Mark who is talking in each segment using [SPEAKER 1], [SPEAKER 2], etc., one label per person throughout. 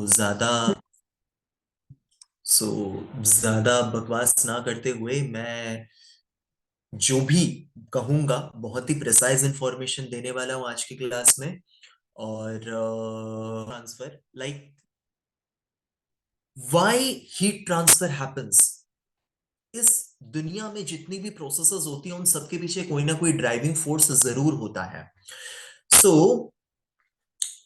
[SPEAKER 1] ज्यादा सो ज्यादा बकवास ना करते हुए मैं जो भी कहूंगा बहुत ही प्रिसाइज इंफॉर्मेशन देने वाला हूं आज की क्लास में। और transfer like why heat transfer happens. इस दुनिया में जितनी भी प्रोसेसेस होती हैं उन सबके पीछे कोई ना कोई ड्राइविंग फोर्स जरूर होता है। सो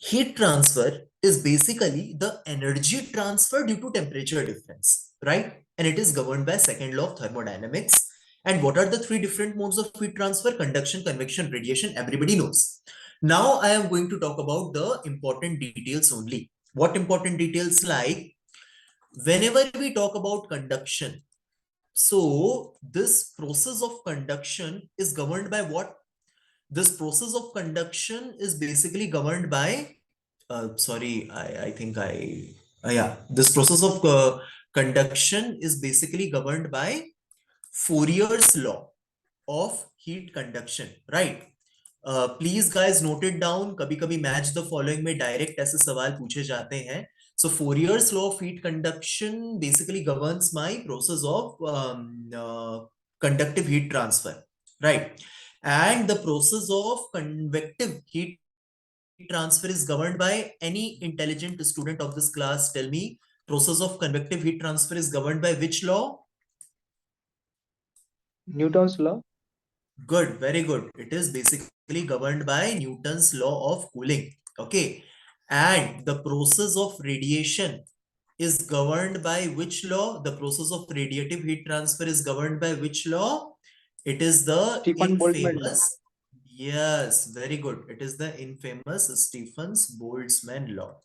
[SPEAKER 1] heat transfer is basically the energy transfer due to temperature difference, right? And it is governed by second law of thermodynamics. And what are the three different modes of heat transfer? Conduction, convection, radiation. Everybody knows. Now I am going to talk about the important details only. What important details? Like whenever we talk about conduction, so this process of conduction is governed by what? This process of conduction is basically governed by sorry, I think yeah, this process of conduction is basically governed by Fourier's law of heat conduction, right? Please guys note it down. कभी कभी match the following में direct ऐसे सवाल पूछे जाते हैं. So Fourier's law of heat conduction basically governs my process of conductive heat transfer, right? And the process of convective heat transfer is governed by any intelligent student of this class. Tell me, process of convective heat transfer is governed by which law?
[SPEAKER 2] Newton's law.
[SPEAKER 1] Good, very good. It is basically governed by Newton's law of cooling. Okay. And the process of radiation is governed by which law? The process of radiative heat transfer is governed by which law? It is the
[SPEAKER 2] Stephen Boltzmann law.
[SPEAKER 1] infamous, yes, very good. It is the infamous Stephen's Boltzmann law.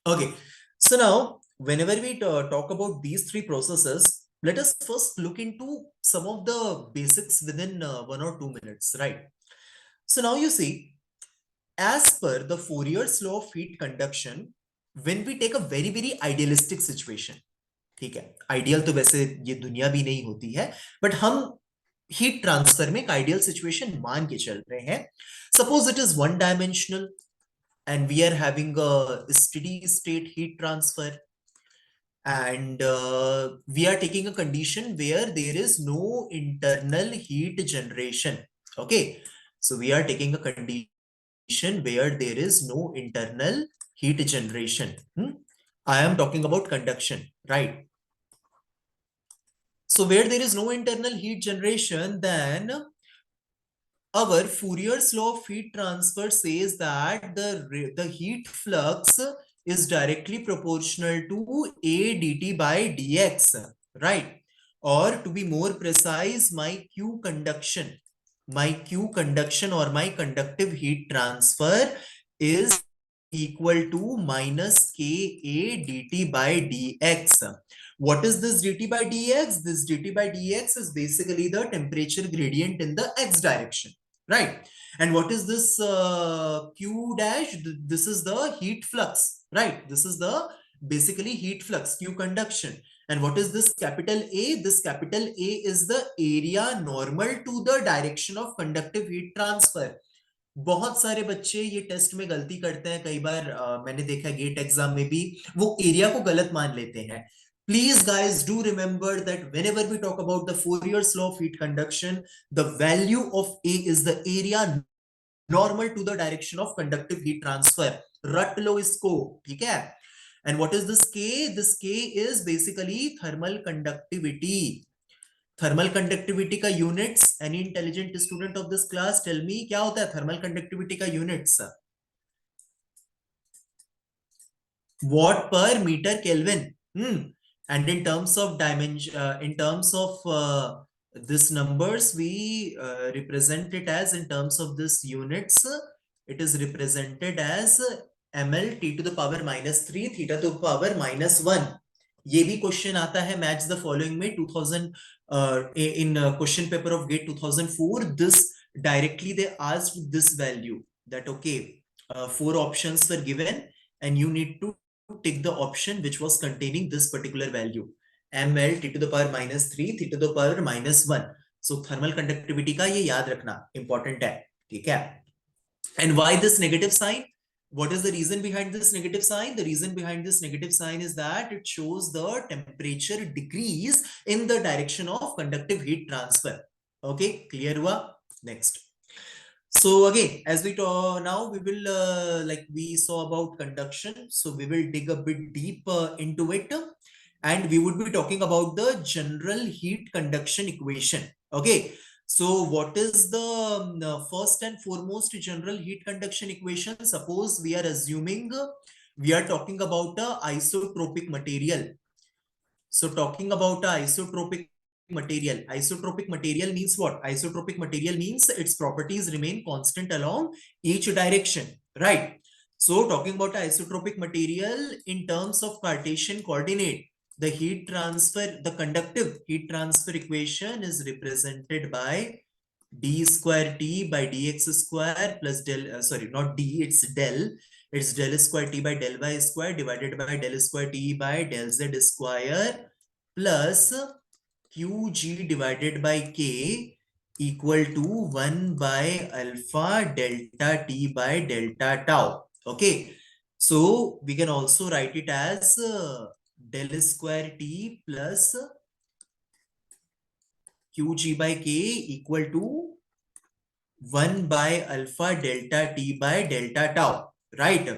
[SPEAKER 1] Okay, so now whenever we talk about these three processes, let us first look into some of the basics within 1 or 2 minutes, right? So now you see, as per the Fourier's law of heat conduction, when we take a very very idealistic situation, ठीक है, ideal तो वैसे ये दुनिया भी नहीं होती है, बट हम हीट ट्रांसफर में एक आइडियल सिचुएशन मान के चल रहे हैं. Suppose it is one dimensional and we are having a steady state heat transfer, and we are taking a condition where there is no internal heat generation. Okay, so we are taking a condition where there is no internal heat generation. I am talking about conduction, right? So where there is no internal heat generation, then our Fourier's law of heat transfer says that the heat flux is directly proportional to A dt by dx, right? Or to be more precise, my Q conduction or my conductive heat transfer is equal to minus Ka dt by dx. What is this dt by dx? This dt by dx is basically the temperature gradient in the x direction, right? And what is this q dash? This is the heat flux, right? This is the basically heat flux, q conduction. And what is this capital A? This capital A is the area normal to the direction of conductive heat transfer. बहुत सारे बच्चे ये test में गलती करते हैं, कई बार मैंने देखा गेट एग्जाम में भी वो एरिया को गलत मान लेते हैं. Please guys do remember that whenever we talk about the Fourier's law of heat conduction, the value of A is the area normal to the direction of conductive heat transfer. रट लो इसको, ठीक है? And what is this K? This K is basically thermal conductivity. Thermal conductivity का units, any intelligent student of this class tell me क्या होता है thermal conductivity का units? Watt per metre kelvin. And in terms of dimension, in terms of this numbers, we represent it as, in terms of this units, it is represented as ml t to the power -3 theta to the power -1. ये भी question आता है match the following में 2000 in question paper of gate 2004. This directly they asked this value, that okay, 4 options were given and you need to take the option which was containing this particular value, ml t to the power -3 t to the power -1. So thermal conductivity का ये याद रखना important है, ठीक है? And why this negative sign? What is the reason behind this negative sign? The reason behind this negative sign is that it shows the temperature decrease in the direction of conductive heat transfer. Okay, clear hua? Next. So again, as we talk now, we will like we saw about conduction. So we will dig a bit deep into it, and we would be talking about the general heat conduction equation. Okay. So what is the first and foremost general heat conduction equation? Suppose we are assuming we are talking about a isotropic material. So talking about a isotropic material means what? Isotropic material means its properties remain constant along each direction, right? So talking about isotropic material in terms of Cartesian coordinate, the heat transfer, the conductive heat transfer equation is represented by d square t by dx square plus del, sorry, not d, it's del square t by del y square divided by del square t by del z square plus qg divided by k equal to 1 by alpha delta t by delta tau. Okay. So we can also write it as del square t plus qg by k equal to 1 by alpha delta t by delta tau, right?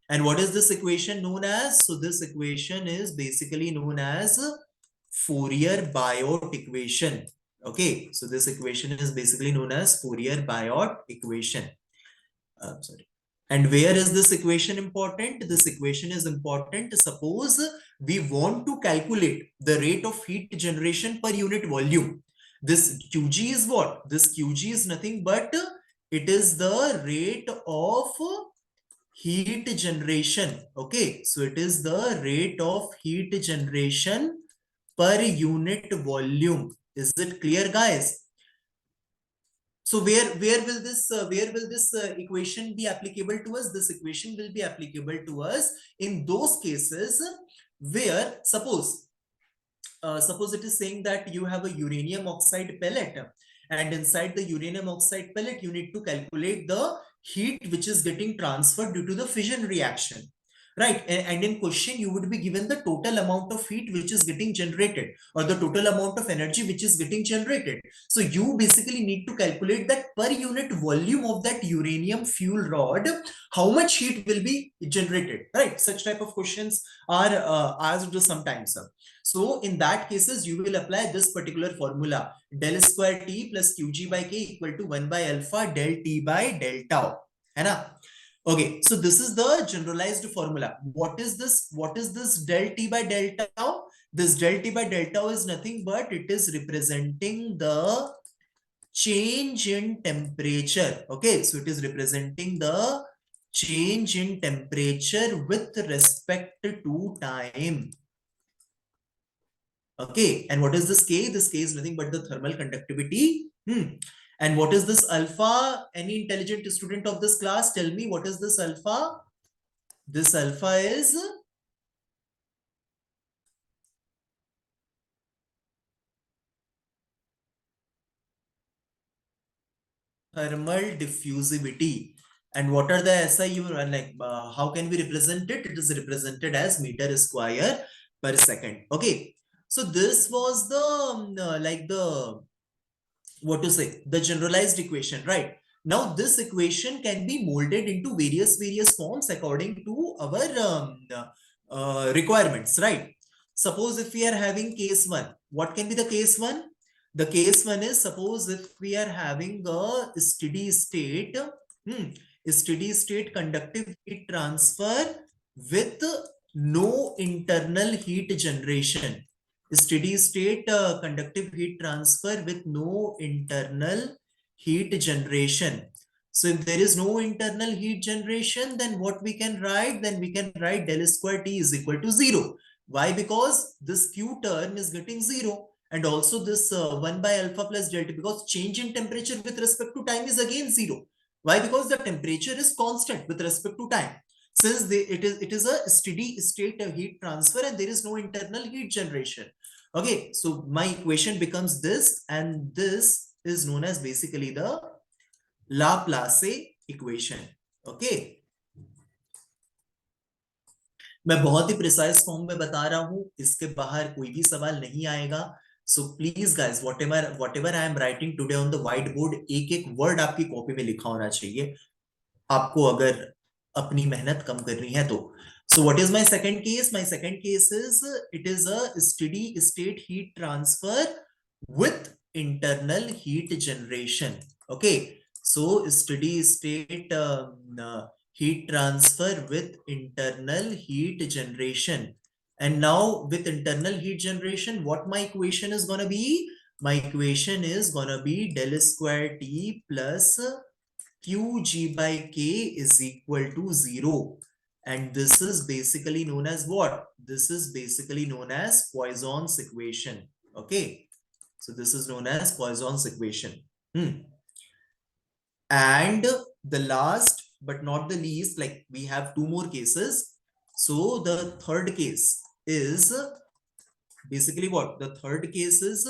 [SPEAKER 1] And what is this equation known as? So this equation is basically known as Fourier-Biot equation. Okay, so this equation is basically known as Fourier-Biot equation. Sorry. And where is this equation important? This equation is important. Suppose we want to calculate the rate of heat generation per unit volume. This Qg is what? This Qg is nothing but it is the rate of heat generation. Okay, so it is the rate of heat generation per unit volume. Is it clear, guys? So where will this equation be applicable to us? This equation will be applicable to us in those cases where suppose it is saying that you have a uranium oxide pellet, and inside the uranium oxide pellet you need to calculate the heat which is getting transferred due to the fission reaction, right? And in question you would be given the total amount of heat which is getting generated, or the total amount of energy which is getting generated. So you basically need to calculate that per unit volume of that uranium fuel rod, how much heat will be generated, right? Such type of questions are asked sometimes. So in that cases, you will apply this particular formula, del square t plus qg by k equal to 1 by alpha del t by del tau. है ना? Okay, so this is the generalized formula. What is this? What is this del t by del tau? This del t by del tau is nothing but it is representing the change in temperature. Okay, so it is representing the change in temperature with respect to time. Okay, and what is this K? This K is nothing but the thermal conductivity. And what is this alpha? Any intelligent student of this class, tell me what is this alpha? This alpha is thermal diffusivity. And what are the SI? You like how can we represent it? It is represented as meter square per second. Okay, so this was the like the what to say, the generalized equation, right? Now this equation can be molded into various forms according to our requirements, right? Suppose if we are having case one, what can be the case one? The case one is, suppose if we are having a steady state conductive heat transfer with no internal heat generation. Steady state conductive heat transfer with no internal heat generation. So if there is no internal heat generation, then what we can write? Then we can write del square T is equal to 0. Why? Because this Q term is getting 0. And also this 1 by alpha plus delta, because change in temperature with respect to time is again 0. Why? Because the temperature is constant with respect to time. Since it is a steady state heat transfer and there is no internal heat generation. Okay, so my equation becomes this, and this is known as basically the Laplace equation. Okay, मैं बहुत ही precise form में बता रहा हूं, इसके बाहर कोई भी सवाल नहीं आएगा. So please guys, what ever I am writing today on the white board, एक एक वर्ड आपकी कॉपी में लिखा होना चाहिए, आपको अगर अपनी मेहनत कम करनी है तो. So what is my second case? My second case is it is a steady state heat transfer with internal heat generation. Okay, so steady state heat transfer with internal heat generation. And now with internal heat generation, what my equation is gonna be? My equation is gonna be del square T plus Qg by K is equal to 0. And this is basically known as what? This is basically known as Poisson's equation. Okay. So this is known as Poisson's equation. And the last but not the least, like we have two more cases. So the third case is basically what? The third case is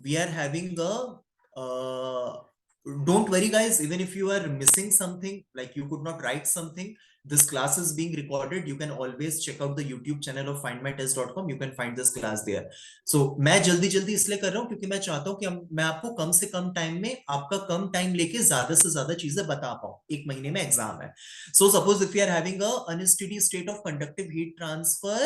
[SPEAKER 1] we are having a don't worry guys, even if you are missing something, like you could not write something, this class is being recorded. You can always check out the YouTube channel of findmytest.com. You can find this class there. So मैं जल्दी जल्दी इसलिए कर रहा हूं क्योंकि मैं चाहता हूं कि मैं आपको कम से कम टाइम में, आपका कम टाइम लेके ज्यादा से ज्यादा चीजें बता पाऊं. एक महीने में एग्जाम है. So suppose if you are having a unsteady state of conductive heat transfer,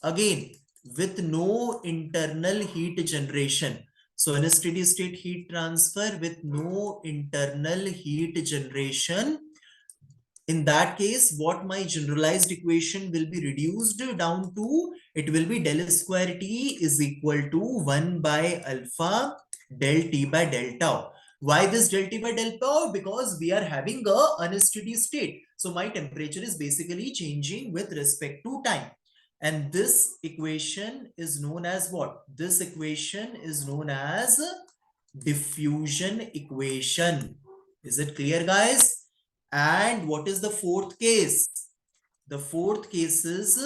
[SPEAKER 1] again with no internal heat generation. So in a steady state heat transfer with no internal heat generation, in that case, what my generalized equation will be reduced down to, it will be del square T is equal to 1 by alpha del T by del tau. Why this del T by del tau? Because we are having a unsteady state. So my temperature is basically changing with respect to time. And this equation is known as what? This equation is known as diffusion equation. Is it clear, guys? And what is the fourth case? The fourth case is,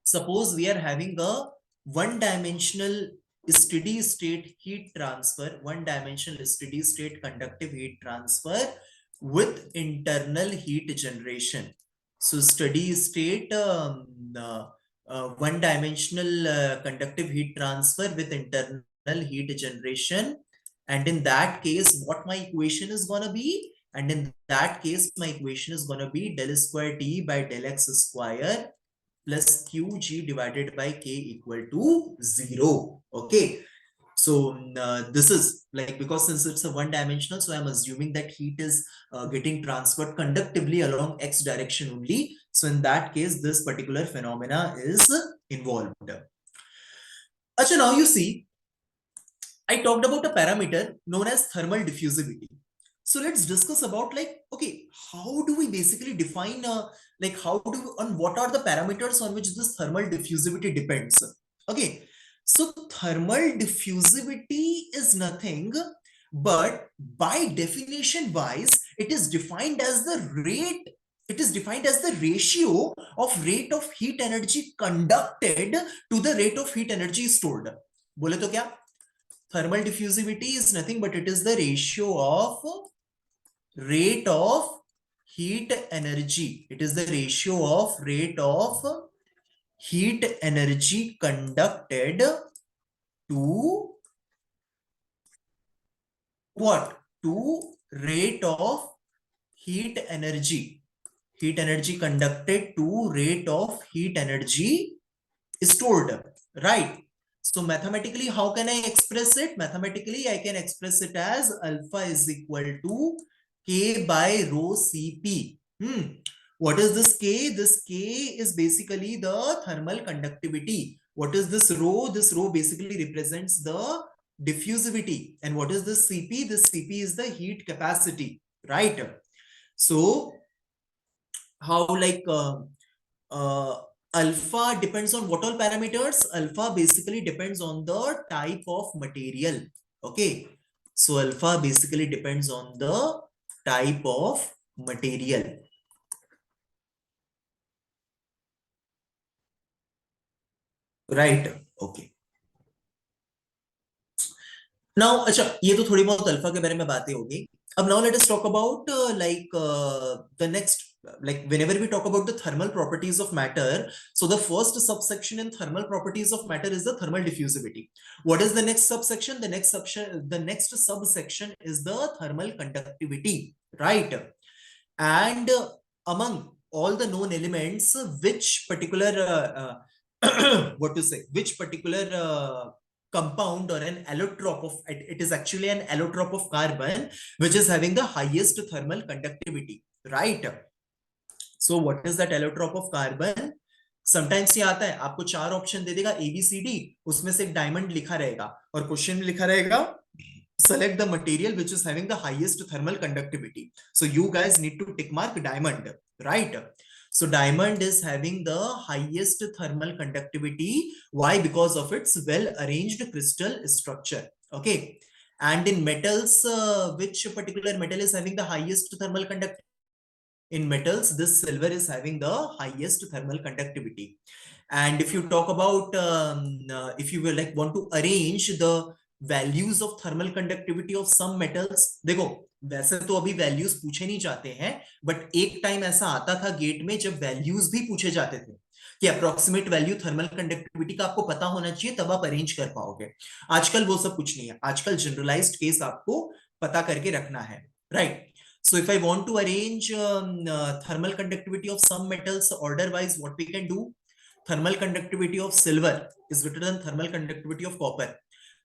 [SPEAKER 1] suppose we are having a one-dimensional steady state heat transfer, one-dimensional steady state conductive heat transfer with internal heat generation. So steady state one-dimensional conductive heat transfer with internal heat generation. And in that case, what my equation is going to be? And in that case, my equation is going to be del square T by del X square plus Qg divided by K equal to 0. Okay. So this is like, because since it's a one dimensional, so I'm assuming that heat is getting transferred conductively along X direction only. So in that case, this particular phenomena is involved. Achha, now you see, I talked about a parameter known as thermal diffusivity. So let's discuss about, like, okay, how do we basically define like how do we, on what are the parameters on which this thermal diffusivity depends? Okay, so thermal diffusivity is nothing but by definition wise, it is defined as the rate, it is defined as the ratio of rate of heat energy conducted to the rate of heat energy stored. बोले तो क्या? Thermal diffusivity is nothing but it is the ratio of rate of heat energy. It is the ratio of rate of heat energy conducted to what? To rate of heat energy. Heat energy conducted to rate of heat energy stored, right? So mathematically, how can I express it? Mathematically, I can express it as alpha is equal to K by rho Cp. What is this K? This K is basically the thermal conductivity. What is this rho? This rho basically represents the diffusivity. And what is this Cp? This Cp is the heat capacity, right? So how, like alpha depends on what all parameters? Alpha basically depends on the type of material. Okay, so alpha basically depends on the type of material. Right. Okay. Now, अच्छा, ये तो थोड़ी बहुत alpha के बारे में बातें होगी. Now let us talk about the next, like whenever we talk about the thermal properties of matter, so the first subsection in thermal properties of matter is the thermal diffusivity. What is the next subsection? The next subsection is the thermal conductivity, right? And among all the known elements, which particular what to say, which particular compound or an allotrope of it is actually an allotrope of carbon which is having the highest thermal conductivity, right? So what is that allotrope of carbon? Sometimes ये आता है, आपको चार option दे देगा ABCD, उसमें से एक diamond लिखा रहेगा और क्वेश्चन में लिखा रहेगा select the material which is having the highest thermal conductivity. So you guys need to tick mark diamond, right? So diamond is having the highest thermal conductivity. Why? Because of its well arranged crystal structure. Okay. And in metals, which particular metal is having the highest thermal conductivity? In metals, this silver is having the highest thermal conductivity. And if you talk about, if you will like want to arrange the values of thermal conductivity of some metals, देखो वैसे तो अभी values पूछे नहीं जाते हैं, but एक time ऐसा आता था गेट में जब वैल्यूज भी पूछे जाते थे कि अप्रोक्सीमेट वैल्यू थर्मल कंडक्टिविटी का आपको पता होना चाहिए, तब आप अरेंज कर पाओगे. आजकल वो सब कुछ नहीं है, आजकल जनरलाइज्ड केस आपको पता करके रखना है, right? So if I want to arrange thermal conductivity of some metals order wise, what we can do? Thermal conductivity of silver is greater than thermal conductivity of copper.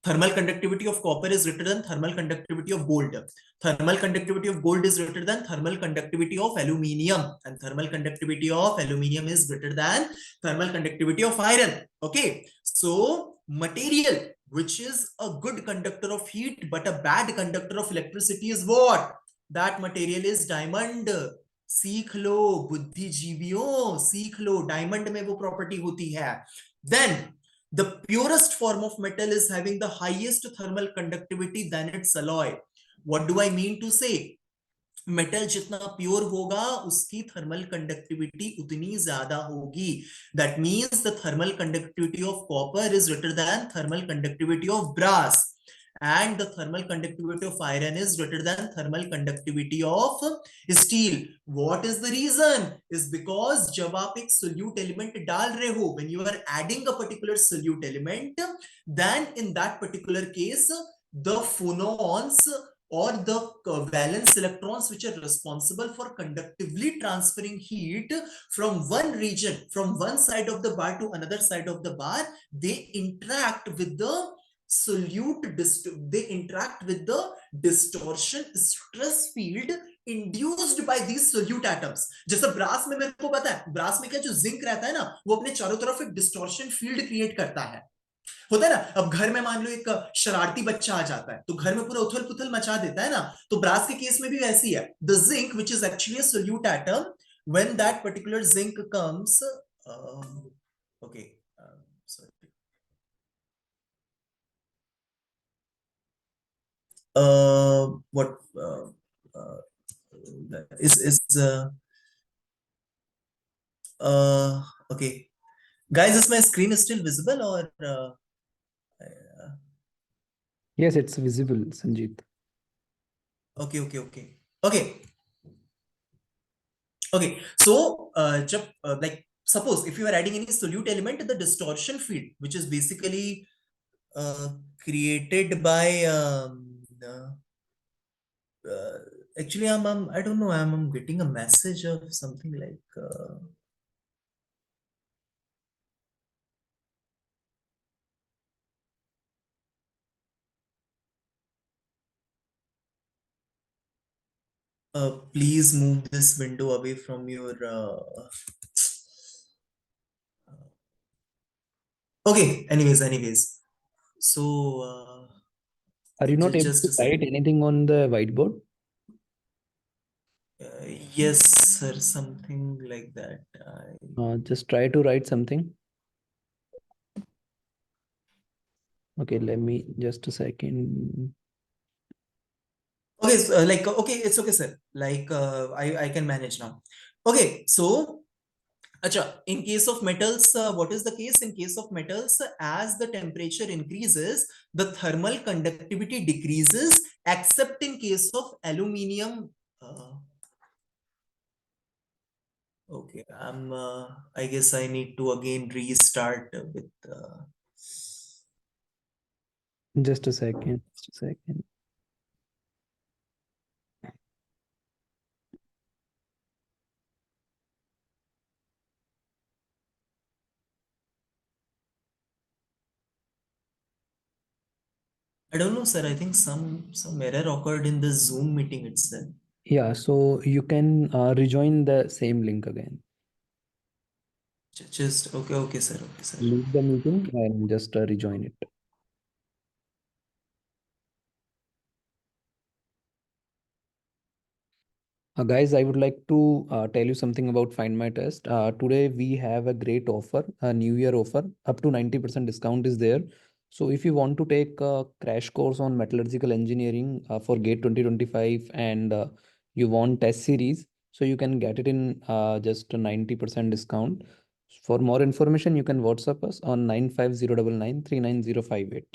[SPEAKER 1] Thermal conductivity of copper is greater than thermal conductivity of gold. Thermal conductivity of gold is greater than thermal conductivity of aluminium, and thermal conductivity of aluminium is greater than thermal conductivity of iron. Okay, so material which is a good conductor of heat but a bad conductor of electricity is what? That material is diamond. सीख लो बुद्धिजीवियों, सीख लो, diamond में वो property होती है. Then the purest form of metal is having the highest thermal conductivity than its alloy. What do I mean to say? Metal जितना pure होगा उसकी थर्मल कंडक्टिविटी उतनी ज्यादा होगी. That means the thermal conductivity of copper is greater than thermal conductivity of brass, and the thermal conductivity of iron is greater than thermal conductivity of steel. What is the reason? Is because जब आप एक solute element डाल रहे हो, when you are adding a particular solute element, then in that particular case the phonons or the valence electrons which are responsible for conductively transferring heat from one region, from one side of the bar to another side of the bar, they interact with the solute, they interact with the distortion stress field induced by these solute atoms. जैसे brass में मेरे को पता है, brass में क्या जो zinc रहता है ना, वो अपने चारों तरफ एक डिस्टॉर्शन फील्ड क्रिएट करता है, होता है ना. अब घर में मान लो एक शरारती बच्चा आ जाता है तो घर में पूरा उथल पुथल मचा देता है ना, तो ब्रास के केस में भी वैसी है. The zinc which is actually a solute atom, when that particular zinc comes, okay, sorry, what is okay, guys, is my screen still visible or
[SPEAKER 2] Yes, it's visible, Sanjeet.
[SPEAKER 1] okay, okay, okay, okay, okay. So jab, like suppose if you are adding any solute element, the distortion field which is basically created by actually I don't know, I'm getting a message of something like please move this window away from your okay, anyways, so
[SPEAKER 2] Are you not able
[SPEAKER 1] just
[SPEAKER 2] to
[SPEAKER 1] a second.
[SPEAKER 2] write anything on the whiteboard?
[SPEAKER 1] Yes sir, something like that.
[SPEAKER 2] Just try to write something. Okay, let me just a second.
[SPEAKER 1] Okay, so, okay, it's okay sir, like I can manage now. Okay, so Acha, in case of metals, what is the case? In case of metals, as the temperature increases, the thermal conductivity decreases, except in case of aluminium. Okay, I guess I need to again restart with.
[SPEAKER 2] Just a second. Just a second.
[SPEAKER 1] I don't know, sir. I think some error occurred in the Zoom meeting itself.
[SPEAKER 2] Yeah, so you can rejoin the same link again.
[SPEAKER 1] Just okay, okay, sir. Okay, sir.
[SPEAKER 2] Leave the meeting and just rejoin it. Guys, I would like to tell you something about Find My Test. Today we have a great offer, a New Year offer. Up to 90% discount is there. So if you want to take a crash course on metallurgical engineering for GATE 2025 and you want test series, so you can get it in just a 90% discount. For more information, you can WhatsApp us on 95099 39058.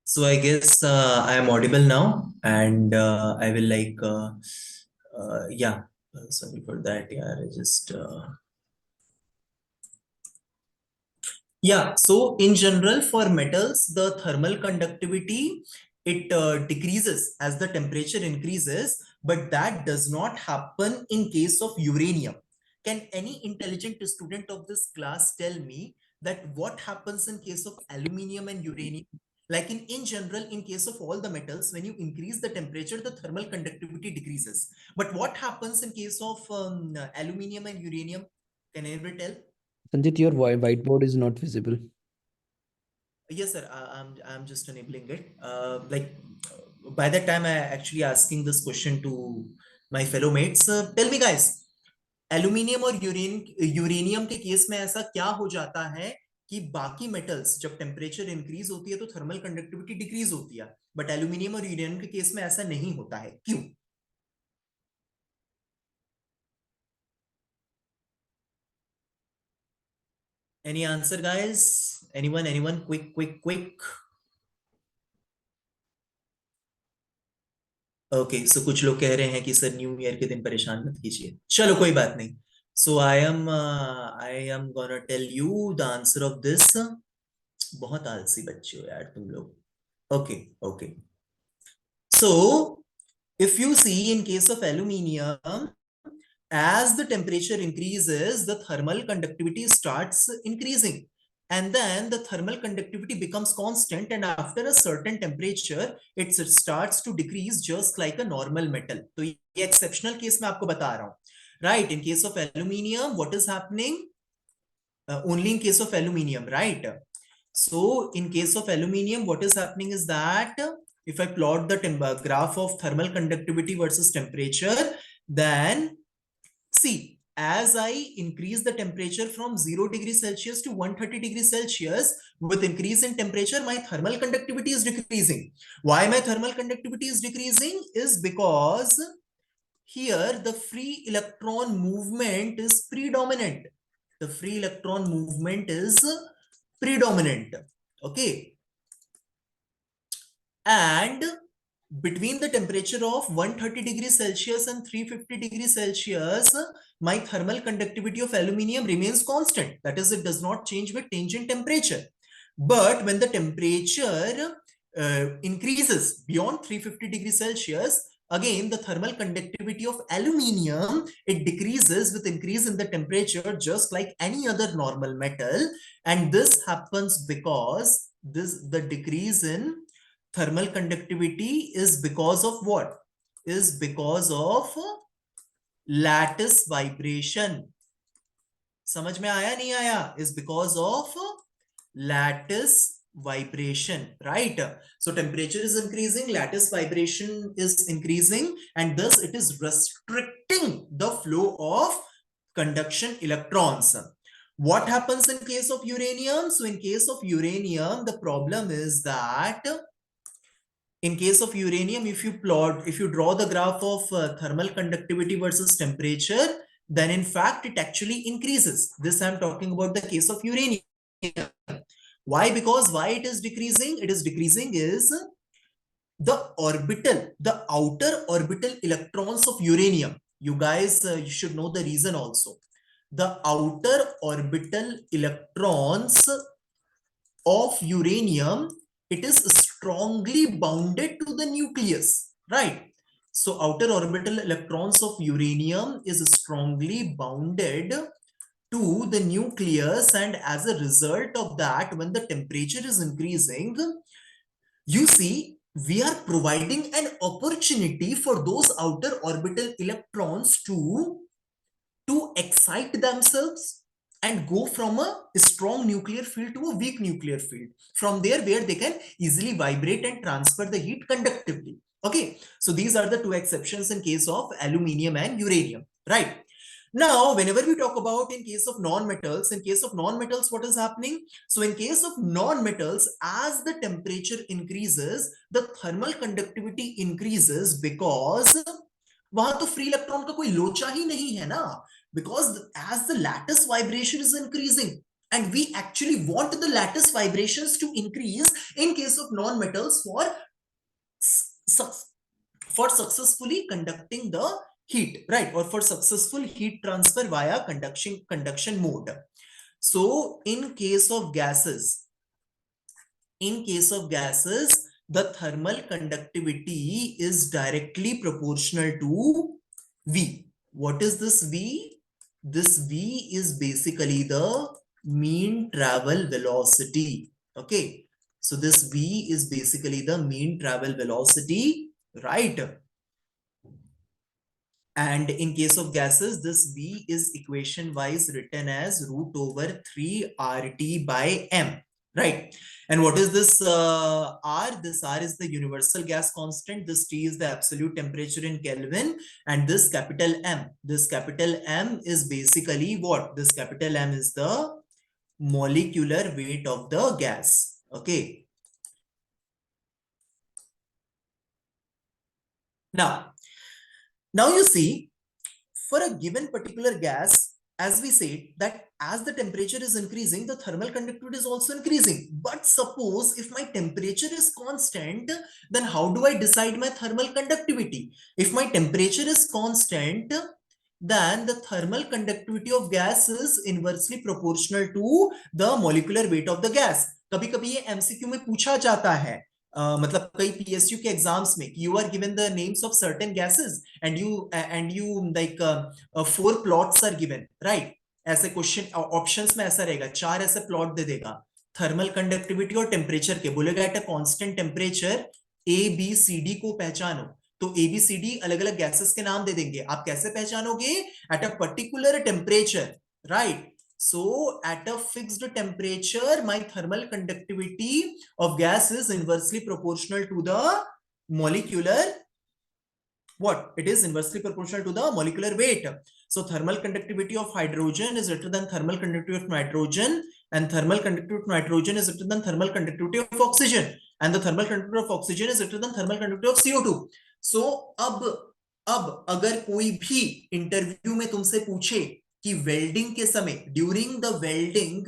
[SPEAKER 1] So I guess I am audible now, and I will yeah. Sorry for that. Yeah, I just yeah. So in general, for metals, the thermal conductivity it decreases as the temperature increases, but that does not happen in case of uranium. Can any intelligent student of this class tell me that what happens in case of aluminium and uranium? Like in general, in case of all the metals, when you increase the temperature, the thermal conductivity decreases. But what happens in case of aluminium and uranium? Can anybody tell?
[SPEAKER 2] Sanjit, your whiteboard is not visible.
[SPEAKER 1] Yes, sir. I'm just enabling it. By that time, I actually asking this question to my fellow mates. Tell me, guys, aluminium और uranium के case में ऐसा क्या हो जाता है कि बाकी मेटल्स जब टेम्परेचर इंक्रीज होती है तो थर्मल कंडक्टिविटी डिक्रीज होती है, बट एल्यूमिनियम और यूरेनियम के केस में ऐसा नहीं होता है, क्यों? Any answer guys? Anyone anyone? Quick quick quick. Okay, so कुछ लोग कह रहे हैं कि सर न्यू ईयर के दिन परेशान मत कीजिए, चलो कोई बात नहीं. So I am gonna tell you the answer of this. बहुत आलसी बच्चे हो यार तुम लोग. Okay okay. So if you see in case of aluminium, as the temperature increases, the thermal conductivity starts increasing. And then the thermal conductivity becomes constant, and after a certain temperature, it starts to decrease just like a normal metal. So, ये exceptional case मैं आपको बता रहा हूँ. Right? In case of aluminium, what is happening? Only in case of aluminium, right? So in case of aluminium, what is happening is that if I plot the graph of thermal conductivity versus temperature, then see, as I increase the temperature from 0 degrees Celsius to 130 degrees Celsius, with increase in temperature, my thermal conductivity is decreasing. Why my thermal conductivity is decreasing is because here the free electron movement is predominant. The free electron movement is predominant. Okay. And between the temperature of 130 degrees Celsius and 350 degrees Celsius, my thermal conductivity of aluminium remains constant. That is, it does not change with tangent temperature. But when the temperature increases beyond 350 degrees Celsius, again, the thermal conductivity of aluminium, it decreases with increase in the temperature, just like any other normal metal. And this happens because the decrease in thermal conductivity is because of what? Is because of lattice vibration. समझ में आया नहीं आया? Is because of lattice vibration, right? So temperature is increasing, lattice vibration is increasing, and thus it is restricting the flow of conduction electrons. What happens in case of uranium? So in case of uranium, the problem is that in case of uranium, if you draw the graph of thermal conductivity versus temperature, then in fact it actually increases. This I'm talking about the case of uranium. Why? Because why it is decreasing? It is decreasing is the outer orbital electrons of uranium. You guys, you should know the reason also. The outer orbital electrons of uranium, it is strongly bounded to the nucleus, right? So outer orbital electrons of uranium is strongly bounded to the nucleus, and as a result of that, when the temperature is increasing, you see, we are providing an opportunity for those outer orbital electrons to excite themselves and go from a strong nuclear field to a weak nuclear field. From there, where they can easily vibrate and transfer the heat conductively. Okay, so these are the two exceptions in case of aluminium and uranium, right? Now, whenever we talk about in case of non-metals, what is happening? So in case of non-metals, as the temperature increases, the thermal conductivity increases because वहां तो free electron का कोई लोचा ही नहीं है ना, because as the lattice vibration is increasing, and we actually want the lattice vibrations to increase in case of non-metals for successfully conducting the heat, right? Or for successful heat transfer via conduction mode. So in case of gases, the thermal conductivity is directly proportional to V. What is this V? This V is basically the mean travel velocity. Okay. So this V is basically the mean travel velocity, right? And in case of gases, this V is equation wise written as root over 3 RT by M, right? And what is this R? This R is the universal gas constant. This T is the absolute temperature in Kelvin. And this capital M is basically what? This capital M is the molecular weight of the gas. Okay. Now you see, for a given particular gas, as we said, that as the temperature is increasing, the thermal conductivity is also increasing. But suppose if my temperature is constant, then how do I decide my thermal conductivity? If my temperature is constant, then the thermal conductivity of gas is inversely proportional to the molecular weight of the gas. कभी कभी ये MCQ में पूछा जाता है, मतलब कई PSU के एग्जाम्स में, you are given the names of certain gases and you like 4 plots are given, right? ऐसे क्वेश्चन ऑप्शंस में ऐसा रहेगा, 4 ऐसे प्लॉट दे देगा, थर्मल कंडक्टिविटी और टेम्परेचर के, बोलेगा at a constant temperature A B C D को पहचानो, तो ए बी सी डी अलग अलग गैसेस के नाम दे देंगे, आप कैसे पहचानोगे? At a particular temperature, right? So at a fixed temperature, my thermal conductivity of gas is inversely proportional to the molecular, what? It is inversely proportional to the molecular weight. So thermal conductivity of hydrogen is greater than thermal conductivity of nitrogen, and thermal conductivity of nitrogen is greater than thermal conductivity of oxygen, and the thermal conductivity of oxygen is greater than thermal conductivity of CO2. So अब अगर कोई भी interview में तुमसे पूछे कि welding के समय, during the welding,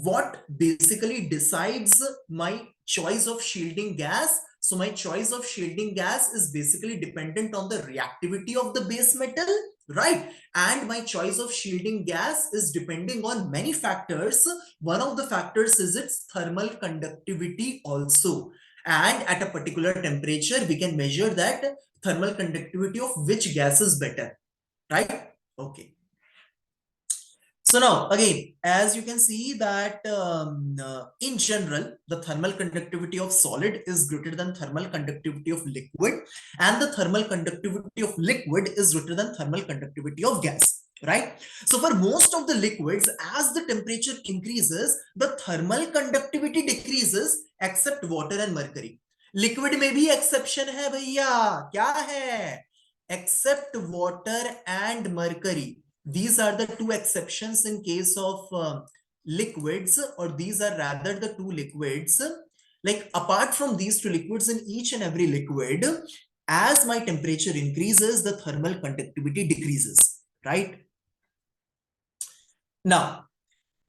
[SPEAKER 1] what basically decides my choice of shielding gas? So my choice of shielding gas is basically dependent on the reactivity of the base metal, right? And my choice of shielding gas is depending on many factors. One of the factors is its thermal conductivity also. And at a particular temperature, we can measure that thermal conductivity of which gas is better, right? Okay. So now again, as you can see that in general, the thermal conductivity of solid is greater than thermal conductivity of liquid, and the thermal conductivity of liquid is greater than thermal conductivity of gas. right? So for most of the liquids, as the temperature increases, the thermal conductivity decreases except water and mercury. Liquid में भी exception है भैया, क्या है? Except water and mercury. These are the two exceptions in case of liquids, or these are rather the two liquids. Like apart from these two liquids, in each and every liquid, as my temperature increases, the thermal conductivity decreases, right? Now,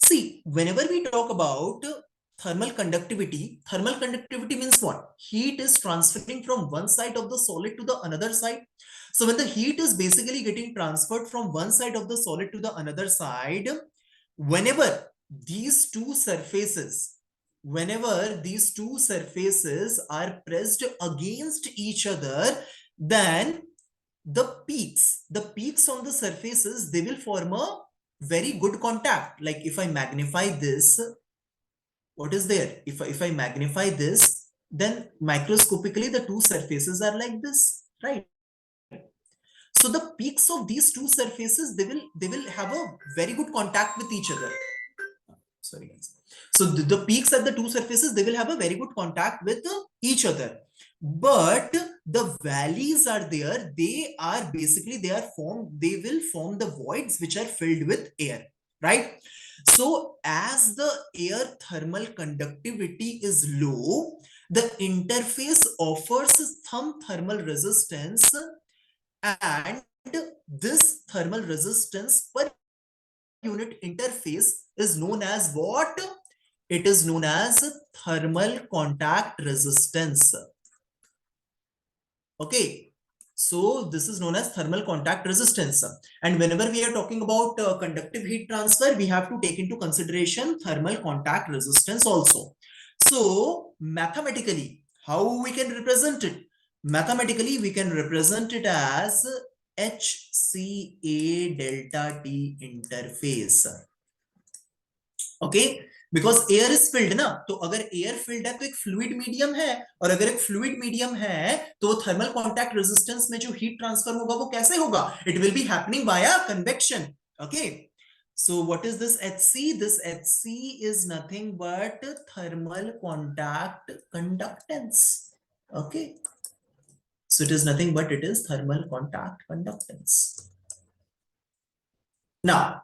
[SPEAKER 1] see, whenever we talk about thermal conductivity means what? Heat is transferring from one side of the solid to the another side. So when the heat is basically getting transferred from one side of the solid to the another side, whenever these two surfaces, whenever these two surfaces are pressed against each other, then the peaks on the surfaces, they will form a very good contact. Like if I magnify this, what is there? If I magnify this, then microscopically the two surfaces are like this, right? So the peaks of these two surfaces, they will have a very good contact with each other. Sorry guys. So the peaks at the two surfaces, they will have a very good contact with each other, but the valleys are there. They are basically, they will form the voids which are filled with air, right? So as the air thermal conductivity is low, the interface offers some thermal resistance, and this thermal resistance per unit interface is known as what? It is known as thermal contact resistance. Okay. So this is known as thermal contact resistance. And whenever we are talking about conductive heat transfer, we have to take into consideration thermal contact resistance also. So mathematically, how we can represent it? Mathematically, we can represent it as HCA delta T interface. Okay, because air is filled ना, तो अगर air filled है तो एक fluid medium है, और अगर एक फ्लूइड मीडियम है तो थर्मल कॉन्टैक्ट रेजिस्टेंस में जो हीट ट्रांसफर होगा वो कैसे होगा? It will be happening by convection. Okay, so what is this HC? This HC is nothing but thermal contact conductance. Okay, so it is nothing but it is thermal contact conductance. Now,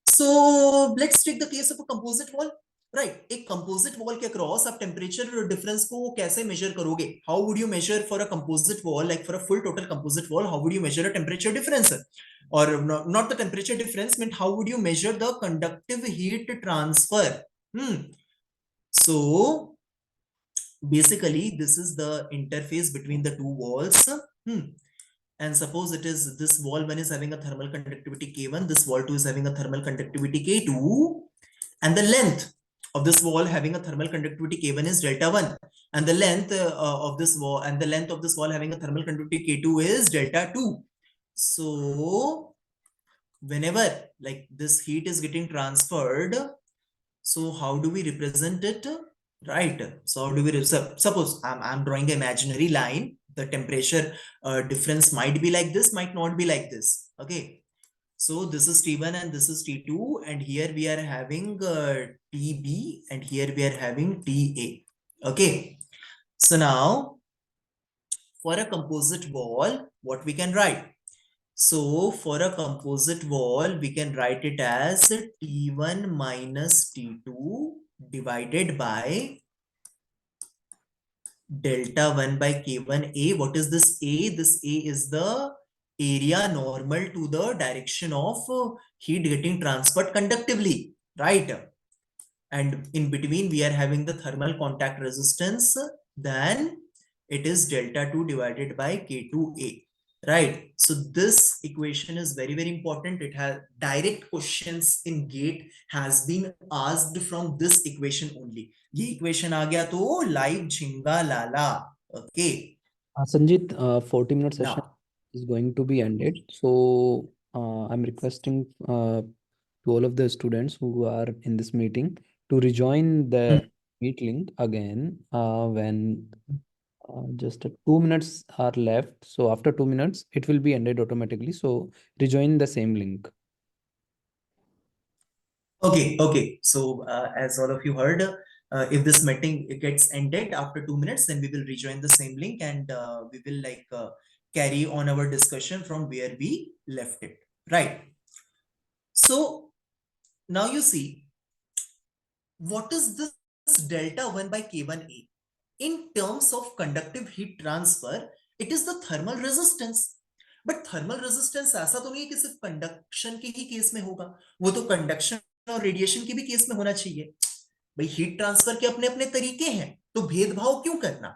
[SPEAKER 1] so let's take the case of a composite wall. Right, एक composite wall के across आप temperature difference को कैसे measure करोगे? How would you measure for a composite wall, like for a full total composite wall, how would you measure a temperature difference? और not the temperature difference, mean how would you measure the conductive heat transfer? So basically this is the interface between the two walls. And suppose it is this wall 1 is having a thermal conductivity K1, this wall 2 is having a thermal conductivity K2, and the length of this wall having a thermal conductivity K1 is delta 1, and the length of this wall, and the length of this wall having a thermal conductivity K2 is delta 2. So whenever like this heat is getting transferred, so how do we represent it? Right, so how do we suppose I'm drawing an imaginary line. The temperature difference might be like this, might not be like this. Okay, so this is T1 and this is T2, and here we are having TB, and here we are having TA. Okay, so now for a composite wall, what we can write? So for a composite wall, we can write it as T1 minus T2 divided by delta 1 by K1A. What is this A? This A is the area normal to the direction of heat getting transferred conductively, right? And in between we are having the thermal contact resistance, then it is delta 2 divided by K2A. Right, so this equation is very very important. It has direct questions in GATE has been asked from this equation only. ये equation आ गया तो live झिंगा लाला. Okay,
[SPEAKER 2] Sanjit, 40-minute session
[SPEAKER 1] now
[SPEAKER 2] is going to be ended. So I'm requesting to all of the students who are in this meeting to rejoin the meet link again when Just 2 minutes are left. So after 2 minutes, it will be ended automatically. So rejoin the same link.
[SPEAKER 1] Okay. So as all of you heard, if this meeting gets ended after 2 minutes, then we will rejoin the same link and we will carry on our discussion from where we left it. Right. So now you see, what is this delta 1 by K1A? In terms of conductive heat transfer, it is the thermal resistance. But thermal resistance ऐसा तो नहीं है कि सिर्फ conduction के ही case में होगा, वो तो कंडक्शन और रेडिएशन के भी केस में होना चाहिए. भाई हीट ट्रांसफर के अपने अपने तरीके हैं, तो भेदभाव क्यों करना.